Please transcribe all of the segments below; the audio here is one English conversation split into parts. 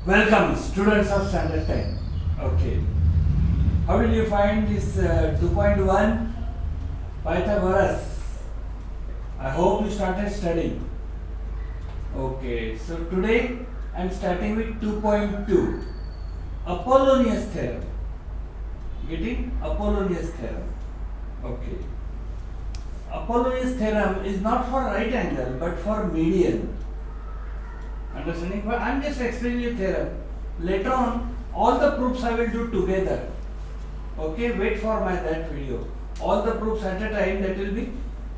Welcome, students of standard 10. Okay. How did you find this 2.1 Pythagoras? I hope you started studying. Okay. So today I am starting with 2.2 Apollonius theorem. Getting Apollonius theorem. Okay. Apollonius theorem is not for right angle but for median. Understanding? But I am just explaining you theorem. Later on, all the proofs I will do together. Okay, wait for that video. All the proofs at a time, that will be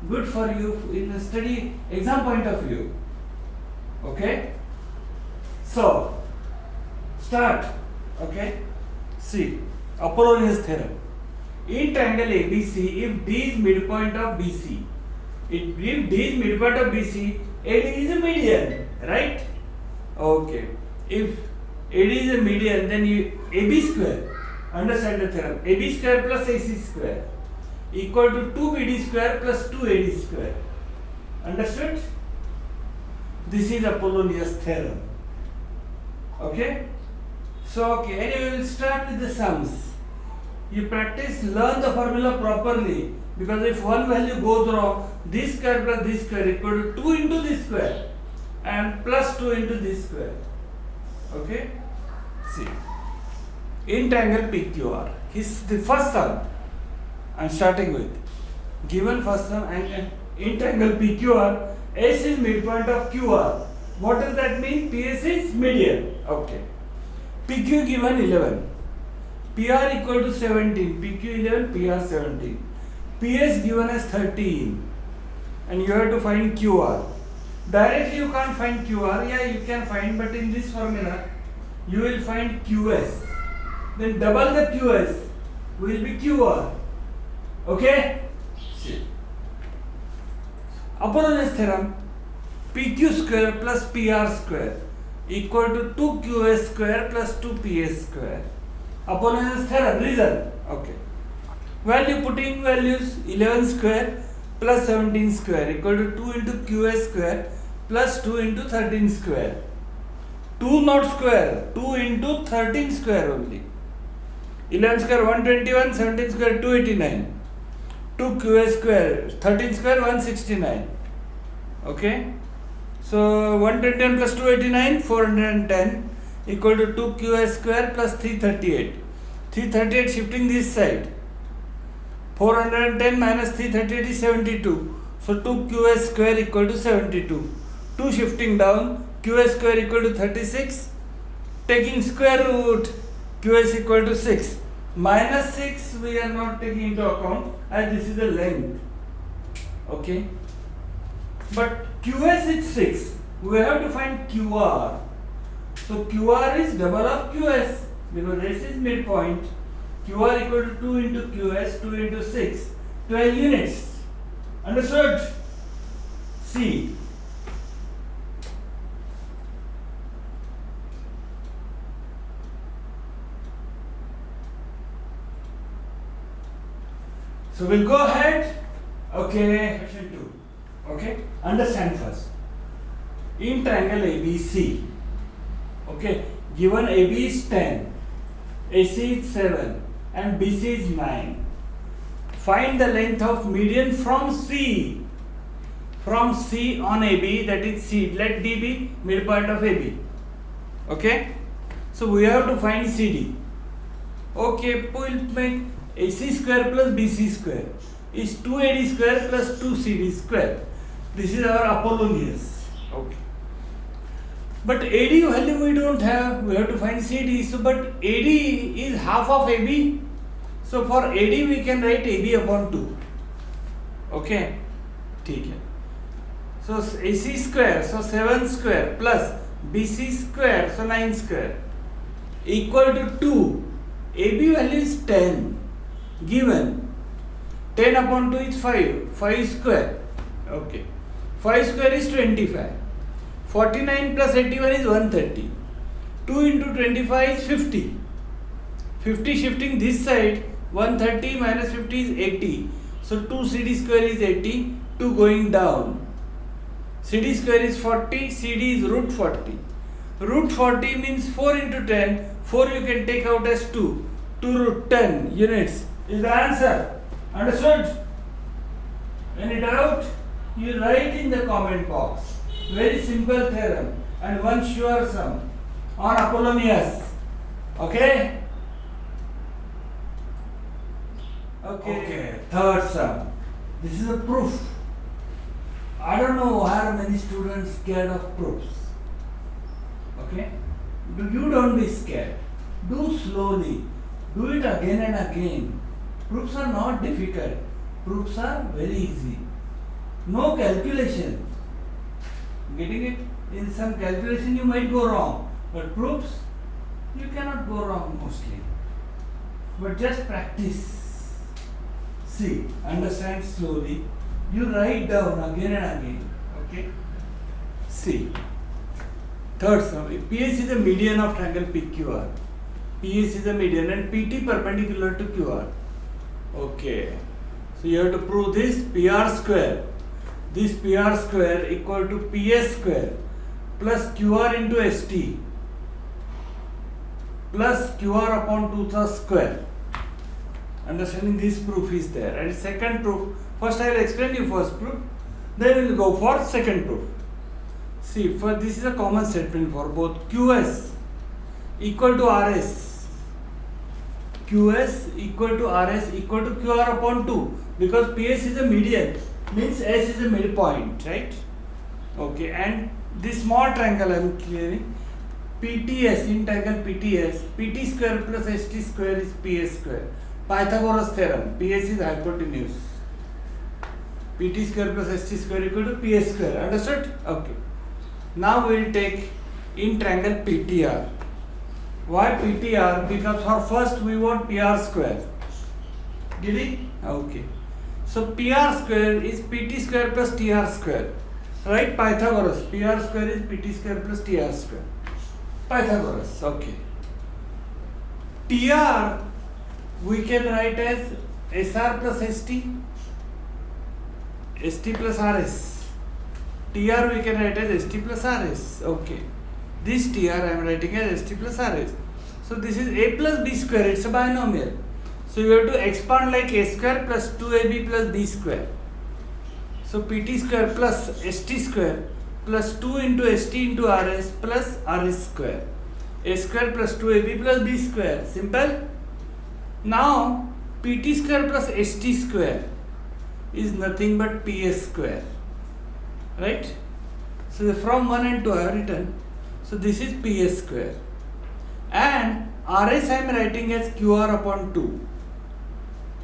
good for you in the study exam point of view. Okay? So, start. Okay? See, Apollonius theorem. In triangle ABC, if D is midpoint of BC, if D is midpoint of BC, AD is a median, right? Okay. If AD is a median, then AB square. Understand the theorem. AB square plus AC square equal to 2BD square plus 2AD square. Understood? This is Apollonius theorem. Okay? So, anyway, we will start with the sums. You practice, learn the formula properly, because if one value goes wrong, this square plus this square equal to 2 into this square and plus 2 into this square. Okay? See. In triangle PQR, the first sum I am starting with. Given first sum and in triangle PQR, S is midpoint of QR. What does that mean? PS is median. Okay. PQ given 11. PR equal to 17. PQ 11, PR 17. PS given as 13. And you have to find QR. Directly you can't find QR. Yeah, you can find, but in this formula, you will find QS. Then double the QS will be QR. Okay? See. Apollonius theorem, PQ square plus PR square equal to 2QS square plus 2PS square. Apollonius theorem, reason. Okay. Value putting values 11 square plus 17 square equal to 2 into QS square plus 2 into 13 square. 2 not square, 2 into 13 square only. 11 square 121, 17 square 289. 2 QS square, 13 square 169. Okay. So 121 plus 289, 410 equal to 2 QS square plus 338. 338 shifting this side. 410 minus 338 is 72. So 2 QS square equal to 72. 2 shifting down, QS square equal to 36. Taking square root, QS equal to 6. Minus 6 we are not taking into account as this is the length. Okay. But QS is 6. We have to find QR. So QR is double of QS because this is midpoint. QR equal to 2 into QS, 2 into 6, 12 units. Understood? C. So we'll go ahead. Okay, question 2. Okay, understand first. In triangle ABC, okay, given AB is 10, AC is 7, and BC is 9. Find the length of median from C. From C on AB, that is C. Let D be midpoint of AB. Okay, so we have to find CD. Okay, we'll make AC square plus BC square is 2AD square plus 2CD square. This is our Apollonius. Okay. But AD value we don't have. We have to find CD. So, but AD is half of AB. So, for AD we can write AB upon 2. Okay. ठीक है. So, AC square. So, 7 square plus BC square. So, 9 square equal to 2. AB value is 10. Given 10 upon 2 is 5. 5 square. Okay. 5 square is 25. 49 plus 81 is 130. 2 into 25 is 50. 50 shifting this side. 130 minus 50 is 80. So 2 CD square is 80. 2 going down. CD square is 40. CD is root 40. Root 40 means 4 into 10. 4 you can take out as 2. 2 root 10 units is the answer. Understood? Any doubt? You write in the comment box. Very simple theorem and one sure sum on Apollonius. Okay? Okay. Third sum. This is a proof. I don't know why are many students scared of proofs. Okay? You don't be scared. Do slowly. Do it again and again. Proofs are not difficult. Proofs are very easy. No calculation. Getting it? In some calculation you might go wrong. But proofs, you cannot go wrong mostly. But just practice. See, understand slowly. You write down again and again. Okay? See. Third sum. PS is the median of triangle PQR. PS is the median and PT perpendicular to QR. Okay. So you have to prove this PR square. This PR square equal to PS square plus QR into ST plus QR upon 2 the square. Understanding this proof is there. And second proof, first I will explain you first proof, then we will go for second proof. See, for this is a common statement for both QS equal to RS. QS equal to RS equal to QR upon 2 because PS is a median means S is a midpoint, right? Okay, and this small triangle I am clearing. PTS, in triangle PTS, PT square plus ST square is PS square. Pythagoras theorem, PS is hypotenuse. PT square plus ST square equal to PS square. Understood? Okay. Now we will take in triangle PTR. Why PTR? Because for first we want PR square. Did it? Okay. So PR square is PT square plus TR square. Right? Pythagoras. PR square is PT square plus TR square. Pythagoras. Okay. TR we can write as SR plus ST. ST plus RS. TR we can write as ST plus RS. Okay. This TR I am writing as ST plus RS. So this is A plus B square. It's a binomial. So you have to expand like A square plus 2AB plus B square. So PT square plus ST square plus 2 into ST into RS plus RS square. A square plus 2AB plus B square. Simple. Now PT square plus ST square is nothing but PS square. Right? So from 1 and 2 I have written. So this is PS square. And RS I am writing as QR upon 2.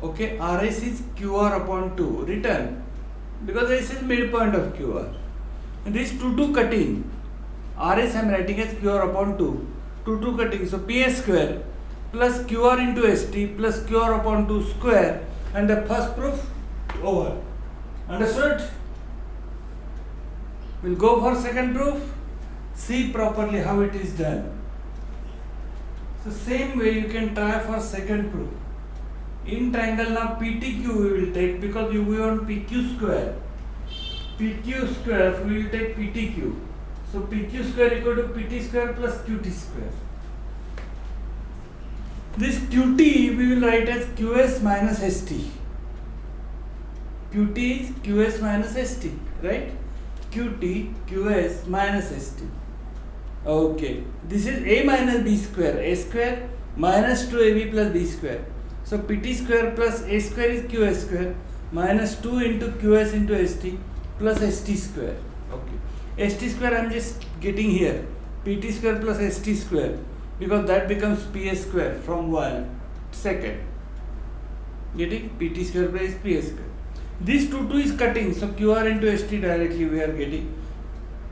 Okay, RS is QR upon 2 written because this is midpoint of QR. And this 2 cutting. RS I am writing as QR upon 2. 2 cutting. So PS square plus QR into ST plus QR upon 2 square. And the first proof over. Understood? We'll go for second proof. See properly how it is done. So same way you can try for second proof. In triangle now PTQ we will take because we want PQ square. PQ square we will take PTQ. So PQ square equal to PT square plus QT square. This QT we will write as QS minus ST. QT is QS minus ST, right? QT, QS minus ST. Okay. This is A minus B square. A square minus 2AB plus B square. So PT square plus A square is QS square minus 2 into QS into ST plus ST square. Okay. ST square I am just getting here. PT square plus ST square because that becomes PS square from 1 second. Getting? PT square plus PS square. This 2 is cutting. So QR into ST directly we are getting.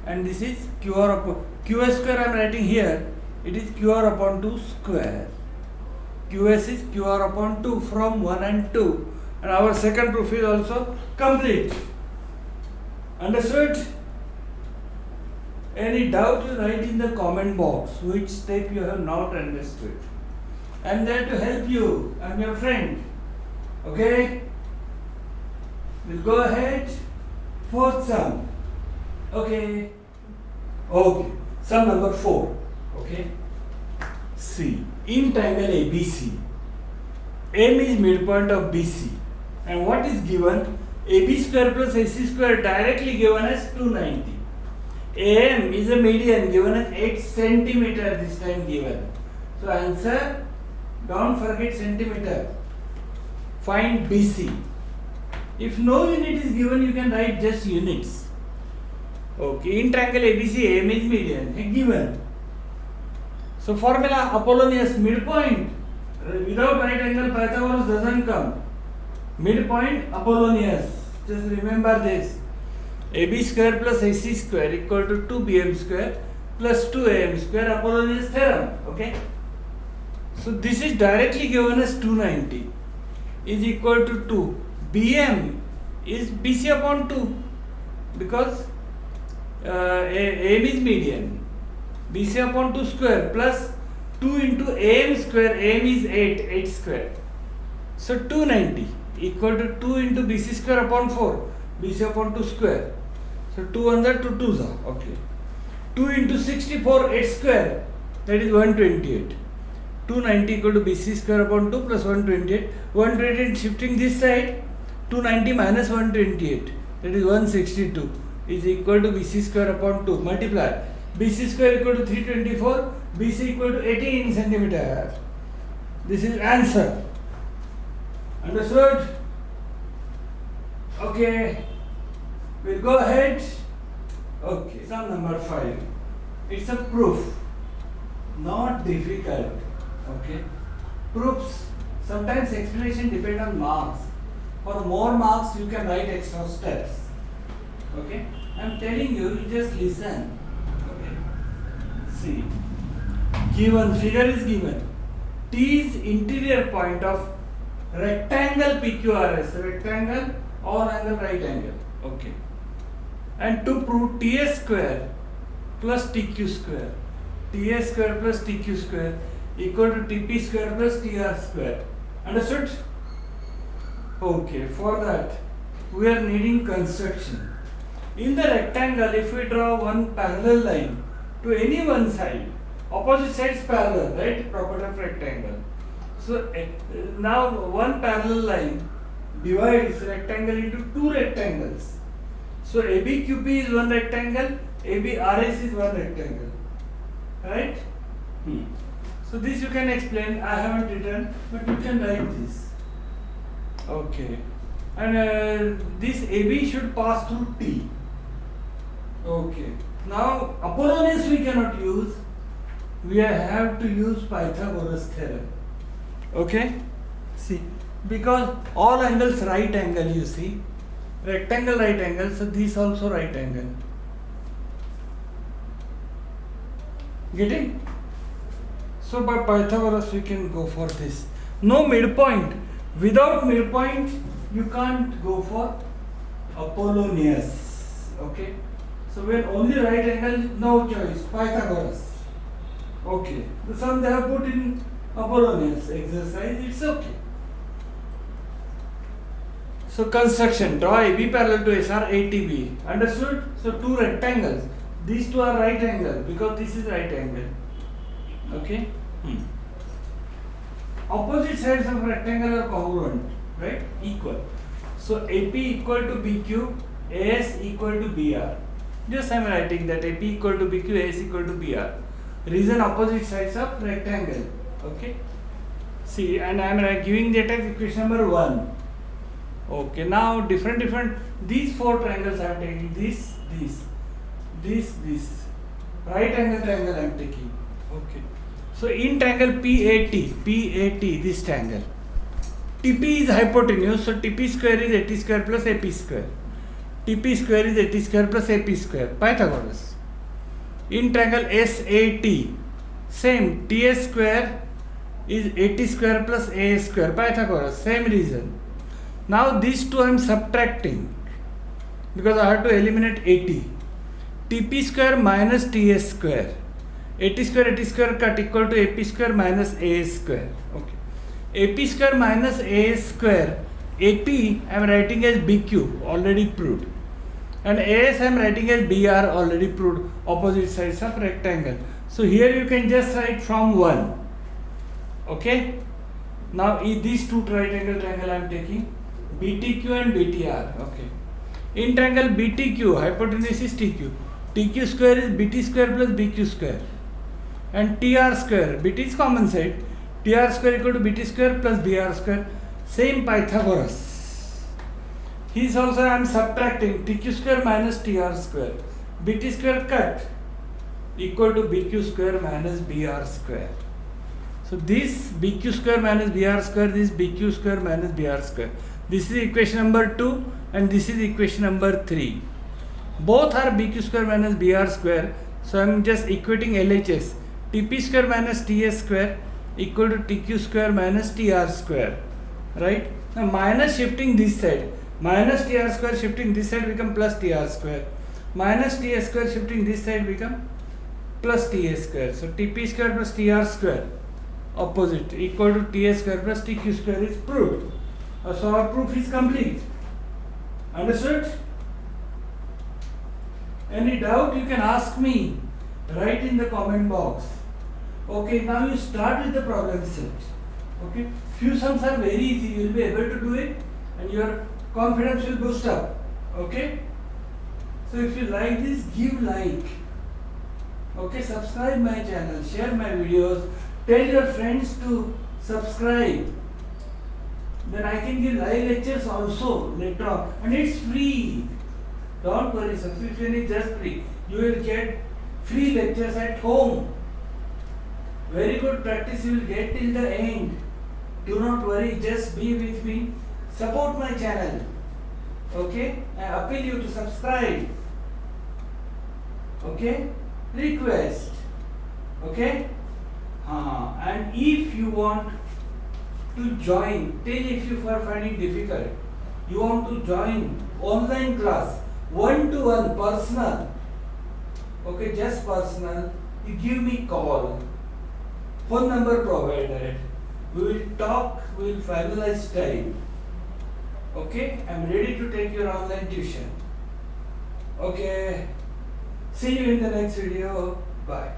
And this is QR upon QS square I am writing here. It is QR upon 2 square. QS is QR upon 2 from 1 and 2. And our second proof is also complete. Understood? Any doubt you write in the comment box which step you have not understood. I am there to help you. I am your friend. Okay? We'll go ahead. Fourth sum. Okay. Okay. Sum number 4. Okay. See, in triangle ABC, M is midpoint of BC, and what is given? AB square plus AC square directly given as 290. AM is a median given as 8 centimeter this time given. So answer, don't forget centimeter. Find BC. If no unit is given, you can write just units. Okay, in triangle ABC, AM is median, given. So formula Apollonius, midpoint. Without right angle, Pythagoras doesn't come. Midpoint Apollonius. Just remember this. AB square plus AC square equal to 2BM square plus 2AM square, Apollonius theorem. Okay. So this is directly given as 290 is equal to 2. BM is BC upon 2 because AM is median. BC upon 2 square plus 2 into AM square, AM is 8 square. So 290 equal to 2 into BC square upon 4, BC upon 2 square. So 2 under 2 2s are, okay. 2 into 64, 8 square, that is 128. 290 equal to BC square upon 2 plus 128. 128 shifting this side, 290 minus 128, that is 162 is equal to BC square upon 2. Multiply. BC square equal to 324, BC equal to 18 centimeter. This is answer. Understood? Okay. We'll go ahead. Okay. Sum number 5. It's a proof. Not difficult. Okay. Proofs. Sometimes explanation depend on marks. For more marks, you can write extra steps. Okay. I'm telling you, you just listen. See, given figure is given. T is interior point of rectangle PQRS, rectangle or angle right angle. Okay. And to prove TS square plus TQ square, TS square plus TQ square equal to TP square plus TR square. Understood? Okay. For that, we are needing construction. In the rectangle, if we draw one parallel line to any one side, opposite sides parallel, right? Property of rectangle. So now one parallel line divides rectangle into two rectangles. So ABQP is one rectangle, ABRS is one rectangle, right? So this you can explain. I haven't written, but you can write this. Okay, and this AB should pass through T. Okay. Now, Apollonius we cannot use. We have to use Pythagoras theorem. Okay? See, because all angles right angle, you see. Rectangle right angle, so this also right angle. Getting? So by Pythagoras we can go for this. No midpoint. Without midpoint, you can't go for Apollonius. Okay? So when only right angle, no choice, Pythagoras. Okay. The sum they have put in Apollonius exercise, it's okay. So construction, draw AB parallel to SR ATB. Understood? So two rectangles. These two are right angle because this is right angle. Okay? Opposite sides of rectangle are congruent, right? Equal. So AP equal to BQ, AS equal to BR. Just I am writing that AP equal to BQ, AS equal to BR. Reason opposite sides of rectangle. Okay. See, and I am giving that as equation number 1. Okay. Now different. These four triangles I am taking. This. Right angle triangle I am taking. Okay. So in triangle PAT, this triangle. TP is hypotenuse. So TP square is AT square plus AP square. TP square is AT square plus AP square. Pythagoras. In triangle SAT, same. TS square is AT square plus AS square. Pythagoras. Same reason. Now these two I am subtracting because I have to eliminate AT. TP square minus TS square. AT square cut equal to AP square minus AS square. Okay. AP square minus AS square. AP I am writing as BQ, already proved. and AS I am writing as BR, already proved, opposite sides of rectangle. So here you can just write from 1. Okay. Now these two triangle I am taking BTQ and BTR. Okay. In triangle BTQ, hypotenuse is TQ. TQ square is BT square plus BQ square. And TR square, BT is common side. TR square equal to BT square plus BR square. Same Pythagoras. He's also I am subtracting TQ square minus TR square. BT square cut equal to BQ square minus BR square. So this BQ square minus BR square, this BQ square minus BR square. This is equation number 2 and this is equation number 3. Both are BQ square minus BR square. So I am just equating LHS. TP square minus TS square equal to TQ square minus TR square. Right? Now minus shifting this side. Minus TR square shifting this side become plus TR square. Minus TS square shifting this side become plus TS square. So TP square plus TR square opposite equal to TS square plus TQ square is proved. So our proof is complete. Understood? Any doubt you can ask me. Write in the comment box. Okay, now you start with the problem set. Okay, few sums are very easy. You will be able to do it and your confidence will boost up. Okay. So if you like this, give like. Okay, subscribe my channel, share my videos, tell your friends to subscribe. Then I can give live lectures also later on, and it's free. Don't worry, subscription is just free. You will get free lectures at home. Very good practice you will get till the end. Do not worry, just be with me. Support my channel. Okay, I appeal you to subscribe. Okay, request. Okay, and if you want to join, tell if you are finding difficult, you want to join online class 1-to-1 personal. Okay, just personal. You give me call. Phone number provided. We will talk. We will finalize time. Okay, I am ready to take your online tuition. Okay, see you in the next video. Bye.